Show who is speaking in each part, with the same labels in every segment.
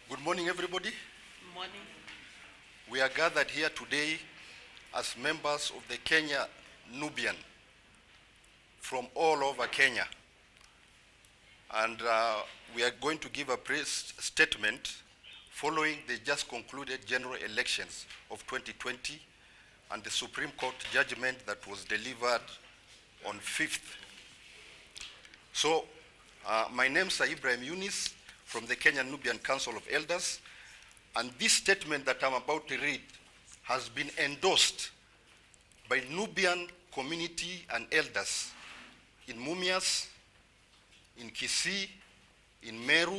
Speaker 1: Good morning, everybody.
Speaker 2: Morning.
Speaker 1: We are gathered here today as members of the Kenya Nubian from all over Kenya. And we are going to give a press statement following the just concluded general elections of 2020 and the Supreme Court judgment that was delivered on 5th. So, my name is Ibrahim Yunis from the Kenya Nubian Council of Elders, and this statement that I'm about to read has been endorsed by Nubian community and elders in Mumias, in Kisii, in Meru,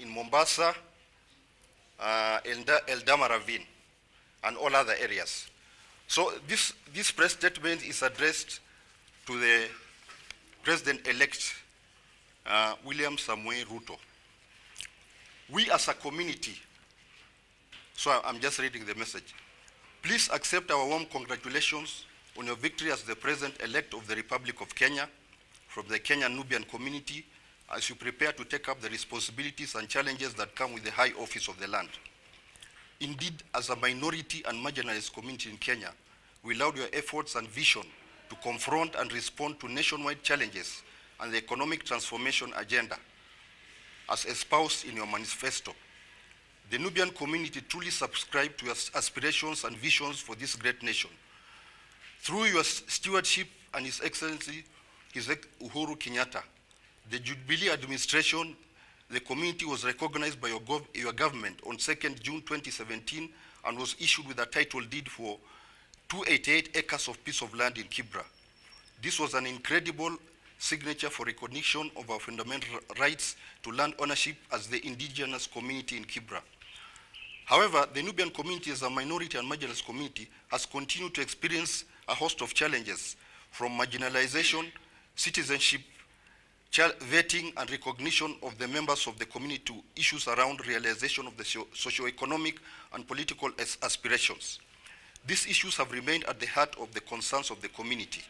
Speaker 1: in Mombasa, Eldama Ravine, and all other areas. So this press statement is addressed to the President-elect William Samoei Ruto. We as a community, so I'm just reading the message. Please accept our warm congratulations on your victory as the President-elect of the Republic of Kenya from the Kenya Nubian community as you prepare to take up the responsibilities and challenges that come with the high office of the land. Indeed, as a minority and marginalized community in Kenya, we laud your efforts and vision to confront and respond to nationwide challenges and the economic transformation agenda as espoused in your manifesto. The Nubian community truly subscribe to your aspirations and visions for this great nation. Through your stewardship and His Excellency, Uhuru Kenyatta, the Jubilee administration, the community was recognized by your government on 2nd June 2017 and was issued with a title deed for 288 acres of piece of land in Kibra. This was an incredible signature for recognition of our fundamental rights to land ownership as the indigenous community in Kibra. However, the Nubian community as a minority and marginalized community has continued to experience a host of challenges from marginalization, citizenship, vetting and recognition of the members of the community to issues around realization of the socio-economic and political aspirations. These issues have remained at the heart of the concerns of the community.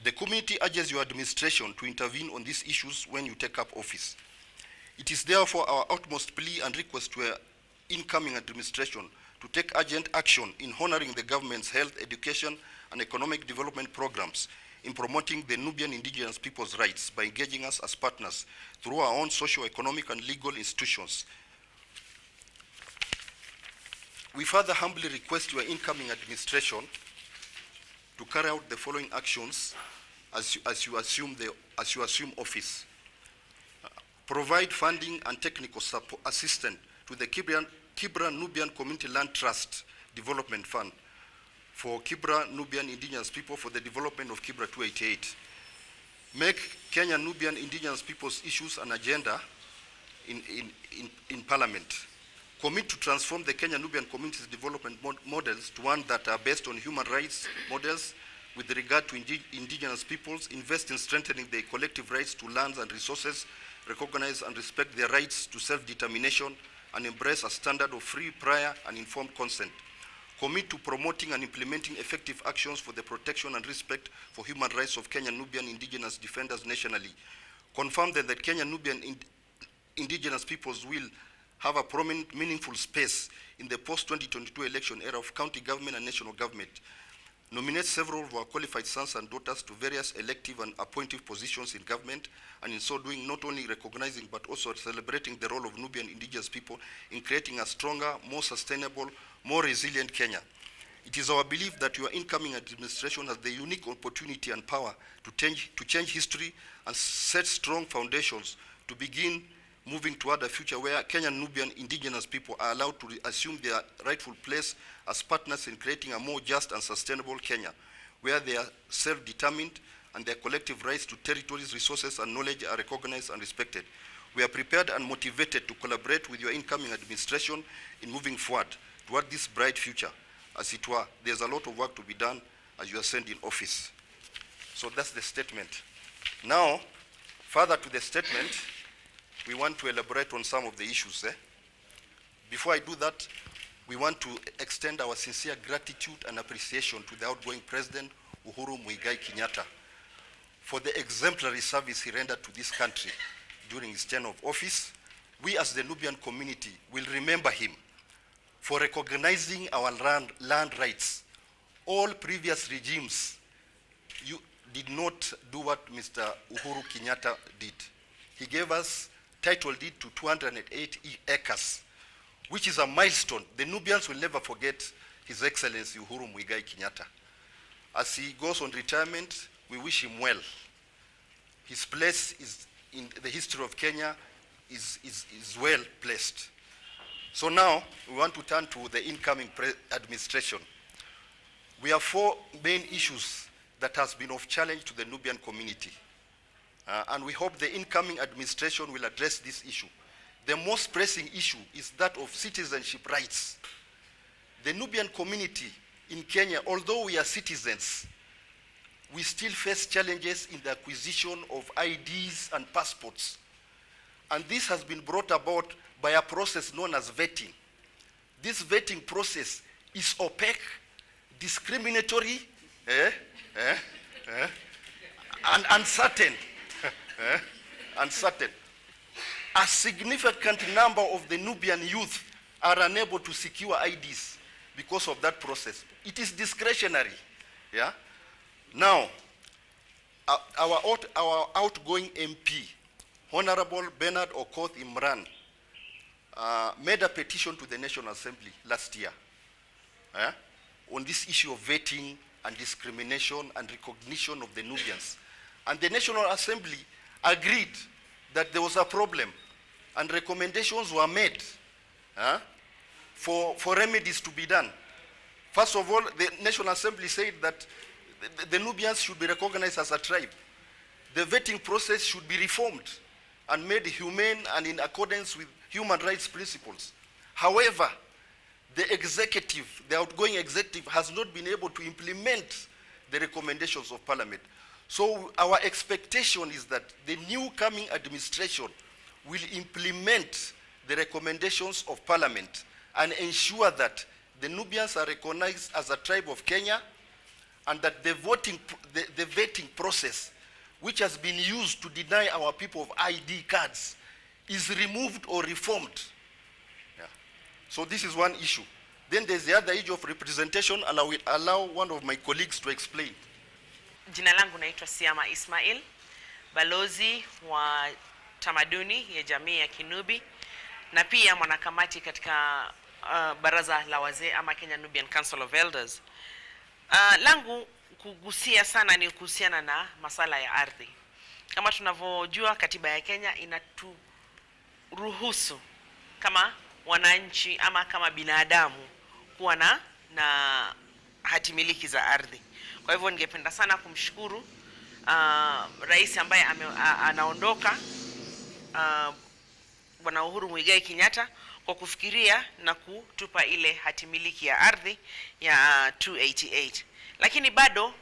Speaker 1: The community urges your administration to intervene on these issues when you take up office. It is therefore our utmost plea and request to your incoming administration to take urgent action in honoring the government's health, education, and economic development programs in promoting the Nubian indigenous people's rights by engaging us as partners through our own socio-economic and legal institutions. We further humbly request your incoming administration to carry out the following actions as you assume office. Provide funding and technical support assistance to the Kibra Nubian Community Land Trust Development Fund for Kibra Nubian indigenous people for the development of Kibra 288. Make Kenya Nubian indigenous people's issues an agenda in Parliament. Commit to transform the Kenya Nubian community's development models to one that are based on human rights models with regard to indigenous peoples. Invest in strengthening their collective rights to lands and resources, recognize and respect their rights to self-determination, and embrace a standard of free, prior, and informed consent. Commit to promoting and implementing effective actions for the protection and respect for human rights of Kenyan Nubian indigenous defenders nationally. Confirm that the Kenyan Nubian indigenous peoples will have a prominent, meaningful space in the post-2022 election era of county government and national government. Nominate several of our qualified sons and daughters to various elective and appointive positions in government, and in so doing, not only recognizing but also celebrating the role of Nubian indigenous people in creating a stronger, more sustainable, more resilient Kenya. It is our belief that your incoming administration has the unique opportunity and power to change history and set strong foundations to begin moving toward a future where Kenyan Nubian indigenous people are allowed to assume their rightful place as partners in creating a more just and sustainable Kenya, where they are self-determined and their collective rights to territories, resources, and knowledge are recognized and respected. We are prepared and motivated to collaborate with your incoming administration in moving forward toward this bright future. As it were, there's a lot of work to be done as you ascend in office. So that's the statement. Now, further to the statement, we want to elaborate on some of the issues. Before I do that, we want to extend our sincere gratitude and appreciation to the outgoing President, Uhuru Muigai Kenyatta, for the exemplary service he rendered to this country during his term of office, we as the Nubian community will remember him for recognizing our land rights. All previous regimes did not do what Mr. Uhuru Kenyatta did. He gave us title deed to 208 acres, which is a milestone. The Nubians will never forget His Excellency Uhuru Muigai Kenyatta. As he goes on retirement, we wish him well. His place is in the history of Kenya is well placed. So now we want to turn to the incoming administration. We have 4 main issues that has been of challenge to the Nubian community. And we hope the incoming administration will address this issue. The most pressing issue is that of citizenship rights. The Nubian community in Kenya, although we are citizens, we still face challenges in the acquisition of IDs and passports. And this has been brought about by a process known as vetting. This vetting process is opaque, discriminatory, and uncertain. Uncertain. A significant number of the Nubian youth are unable to secure IDs because of that process. It is discretionary. Yeah. Now, our outgoing MP, Honorable Bernard Okoth Imran, made a petition to the National Assembly last year on this issue of vetting and discrimination and recognition of the Nubians. And the National Assembly agreed that there was a problem, and recommendations were made for remedies to be done. First of all, the National Assembly said that the Nubians should be recognized as a tribe. The vetting process should be reformed and made humane and in accordance with human rights principles. However, the outgoing executive has not been able to implement the recommendations of Parliament. So our expectation is that the new coming administration will implement the recommendations of Parliament and ensure that the Nubians are recognized as a tribe of Kenya, and that the vetting process, which has been used to deny our people of ID cards, is removed or reformed. Yeah. So this is one issue. Then there's the other issue of representation, and I will allow one of my colleagues to explain.
Speaker 2: Jina langu naitwa Siama Ismail, balozi wa tamaduni ya jamii ya Kinubi, na pia mwanakamati katika baraza la wazee ama Kenya Nubian Council of Elders. Langu kugusia sana ni kuhusiana na masala ya ardhi. Kama tunavyojua, katiba ya Kenya inaturuhusu kama wananchi ama kama binadamu kuwa na hati miliki za ardhi. Kwa hivyo ningependa sana kumshukuru rais ambaye anaondoka, Bwana Uhuru Muigai Kenyatta, kwa kufikiria na kutupa ile hati miliki ya ardhi ya 288. Lakini bado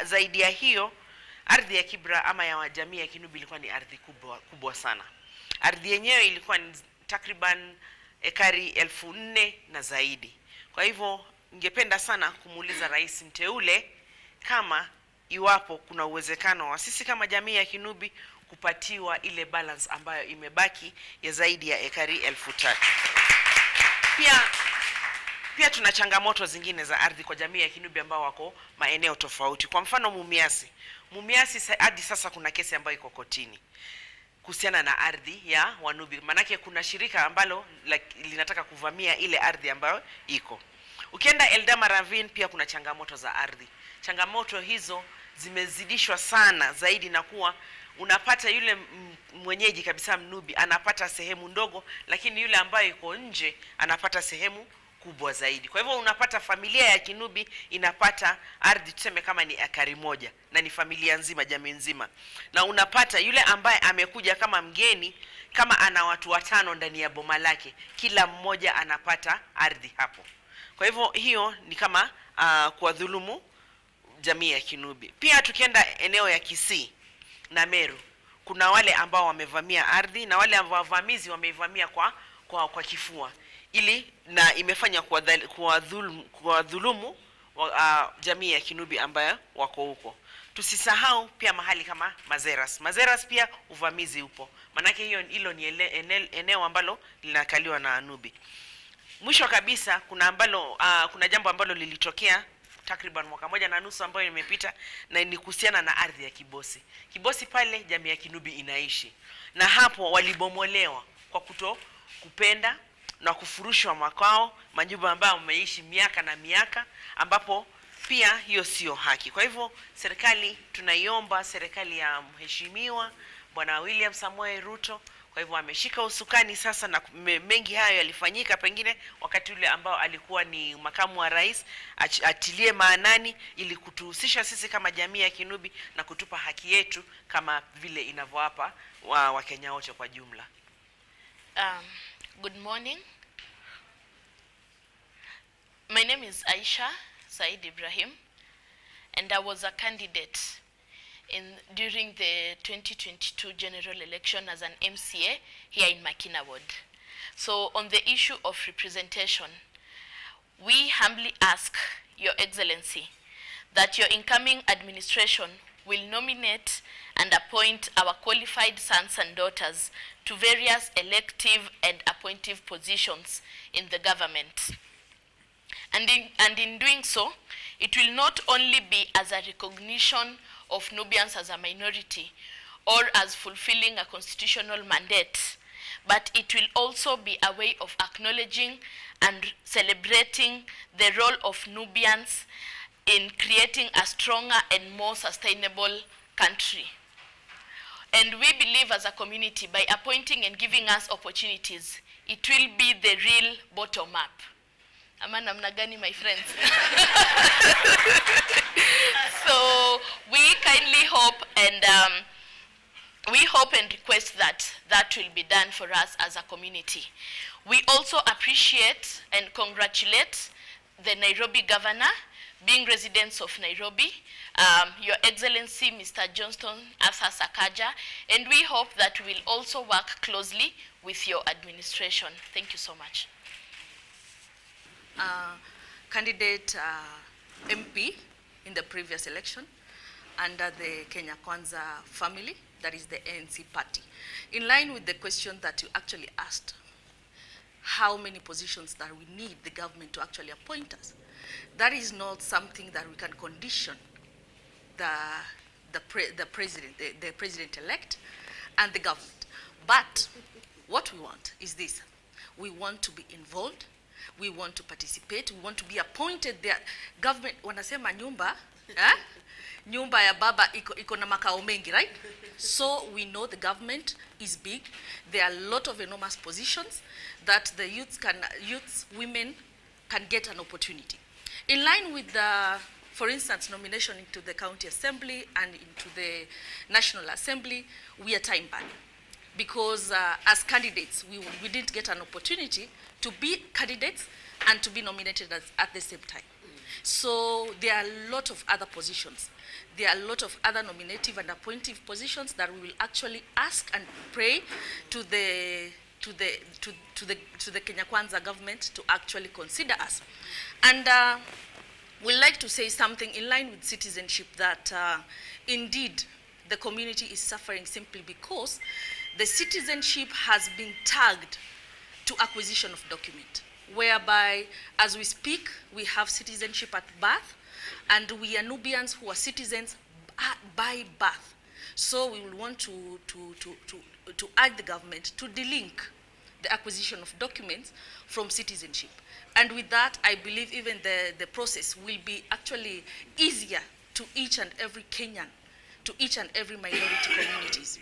Speaker 2: zaidi ya hiyo, ardhi ya Kibra ama ya jamii ya Kinubi ilikuwa ni ardhi kubwa sana. Ardhi yenyewe ilikuwa ni takriban ekari 4,000 na zaidi. Kwa hivyo ningependa sana kumuuliza rais mteule kama iwapo kuna uwezekano wa sisi kama jamii ya Kinubi kupatiwa ile balance ambayo imebaki ya zaidi ya ekari 3,000. Pia tuna changamoto zingine za ardhi kwa jamii ya Kinubi ambao wako maeneo tofauti. Kwa mfano Mumias hadi sasa kuna kesi ambayo iko kotini kuhusiana na ardhi ya Wanubi. Manake kuna shirika ambalo linataka kuvamia ile ardhi ambayo iko. Ukienda Eldama Ravine pia kuna changamoto za ardhi. Changamoto hizo zimezidishwa sana zaidi na kuwa unapata yule mwenyeji kabisa Mnubi anapata sehemu ndogo, lakini yule ambaye yuko nje anapata sehemu kubwa zaidi. Kwa hivyo unapata familia ya Kinubi inapata ardhi tuseme kama ni ekari 1, na ni familia nzima, jamii nzima. Na unapata yule ambaye amekuja kama mgeni, kama ana watu 5 ndani ya boma lake, kila mmoja anapata ardhi hapo. Kwa hivyo hiyo ni kama kuwadhulumu jamii ya Kinubi. Pia tukienda eneo ya Kisii na Meru, kuna wale ambao wamevamia ardhi, na wale ambao wavamizi wameivamia kwa kifua, ili na imefanya kuwadhulumu jamii ya Kinubi ambayo wako huko. Tusisahau pia mahali kama Mazeras. Mazeras pia uvamizi upo. Manake hilo ni eneo ambalo linakaliwa na Nubi. Mwisho kabisa kuna jambo ambalo lilitokea takriban mwaka moja na nusu ambayo imepita, na ni kuhusiana na ardhi ya Kibosi. Kibosi pale jamii ya Kinubi inaishi. Na hapo walibomolewa kwa kupenda na kufurushwa makao, majumba ambayo wameishi miaka na miaka, ambapo pia hiyo sio haki. Kwa hivyo serikali tunaiomba, serikali ya mheshimiwa Bwana William Samoei Ruto, kwa hivyo ameshika usukani sasa, na mengi hayo yalifanyika pengine wakati ule ambao alikuwa ni makamu wa rais, atilie maanani ili kutuhusisha sisi kama jamii ya Kinubi na kutupa haki yetu kama vile inavyowapa Wakenya wote kwa jumla.
Speaker 3: Good morning. My name is Aisha Said Ibrahim, and I was a candidate during the 2022 general election as an MCA here in Makina Ward. So on the issue of representation, we humbly ask Your Excellency that your incoming administration will nominate and appoint our qualified sons and daughters to various elective and appointive positions in the government. And in doing so, it will not only be as a recognition of Nubians as a minority or as fulfilling a constitutional mandate, but it will also be a way of acknowledging and celebrating the role of Nubians in creating a stronger and more sustainable country. And we believe as a community, by appointing and giving us opportunities, it will be the real bottom up. Ama namna gani, my friends? So we kindly hope and request that will be done for us as a community. We also appreciate and congratulate the Nairobi governor, being residents of Nairobi, Your Excellency Mr. Johnston Asa Sakaja, and we hope that we will also work closely with your administration. Thank you so much.
Speaker 4: Candidate MP in the previous election under the Kenya Kwanza family, that is the ANC party. In line with the question that you actually asked, how many positions that we need the government to actually appoint us, that is not something that we can condition the president-elect and the government. But what we want is this: we want to be involved, we want to participate, we want to be appointed there. Government, wanasema nyumba, nyumba ya baba iko na makao mengi, right? So we know the government is big. There are a lot of enormous positions that the women can get an opportunity. In line with the, for instance, nomination into the county assembly and into the National Assembly, we are time bound. Because as candidates, we didn't get an opportunity to be candidates and to be nominated at the same time. So there are a lot of other positions. There are a lot of other nominative and appointive positions that we will actually ask and pray to the Kenya Kwanza government to actually consider us. And we'd like to say something in line with citizenship, that indeed the community is suffering simply because the citizenship has been tagged to acquisition of document, whereby as we speak, we have citizenship at birth, and we are Nubians who are citizens by birth. So we will want to urge the government to delink the acquisition of documents from citizenship. And with that, I believe even the process will be actually easier to each and every Kenyan, to each and every minority communities.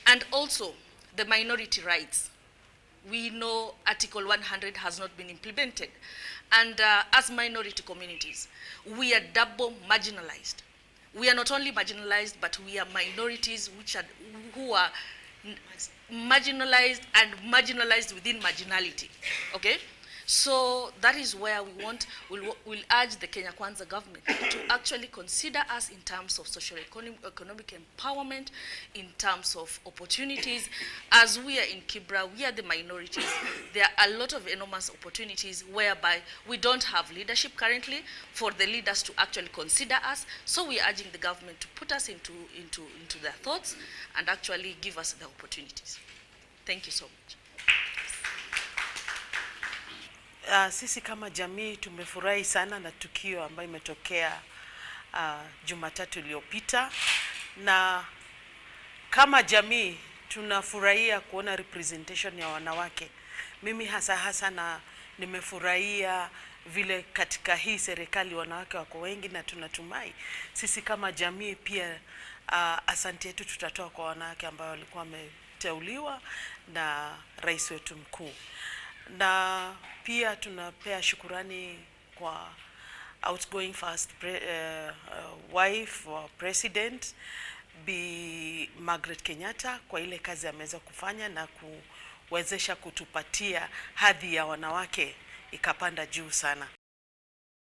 Speaker 4: And also, the minority rights. We know Article 100 has not been implemented. And as minority communities, we are double marginalized. We are not only marginalized, but we are minorities who are marginalized and marginalized within marginality. Okay? So that is where we'll urge the Kenya Kwanza government to actually consider us in terms of socio-economic empowerment, in terms of opportunities. As we are in Kibra, we are the minorities. There are a lot of enormous opportunities whereby we don't have leadership currently for the leaders to actually consider us. So we are urging the government to put us into their thoughts and actually give us the opportunities. Thank you so much.
Speaker 2: Sisi kama jamii tumefurahi sana na tukio ambayo imetokea Jumatatu iliyopita, na kama jamii tunafurahia kuona representation ya wanawake. Mimi hasa na nimefurahia vile katika hii serikali wanawake wako wengi, na tunatumai sisi kama jamii pia asante yetu tutatoa kwa wanawake ambao walikuwa wameteuliwa na rais wetu mkuu. Na pia tunapea shukurani kwa outgoing first wife wa president Bi Margaret Kenyatta kwa ile kazi ameweza kufanya na kuwezesha kutupatia hadhi ya wanawake ikapanda juu sana.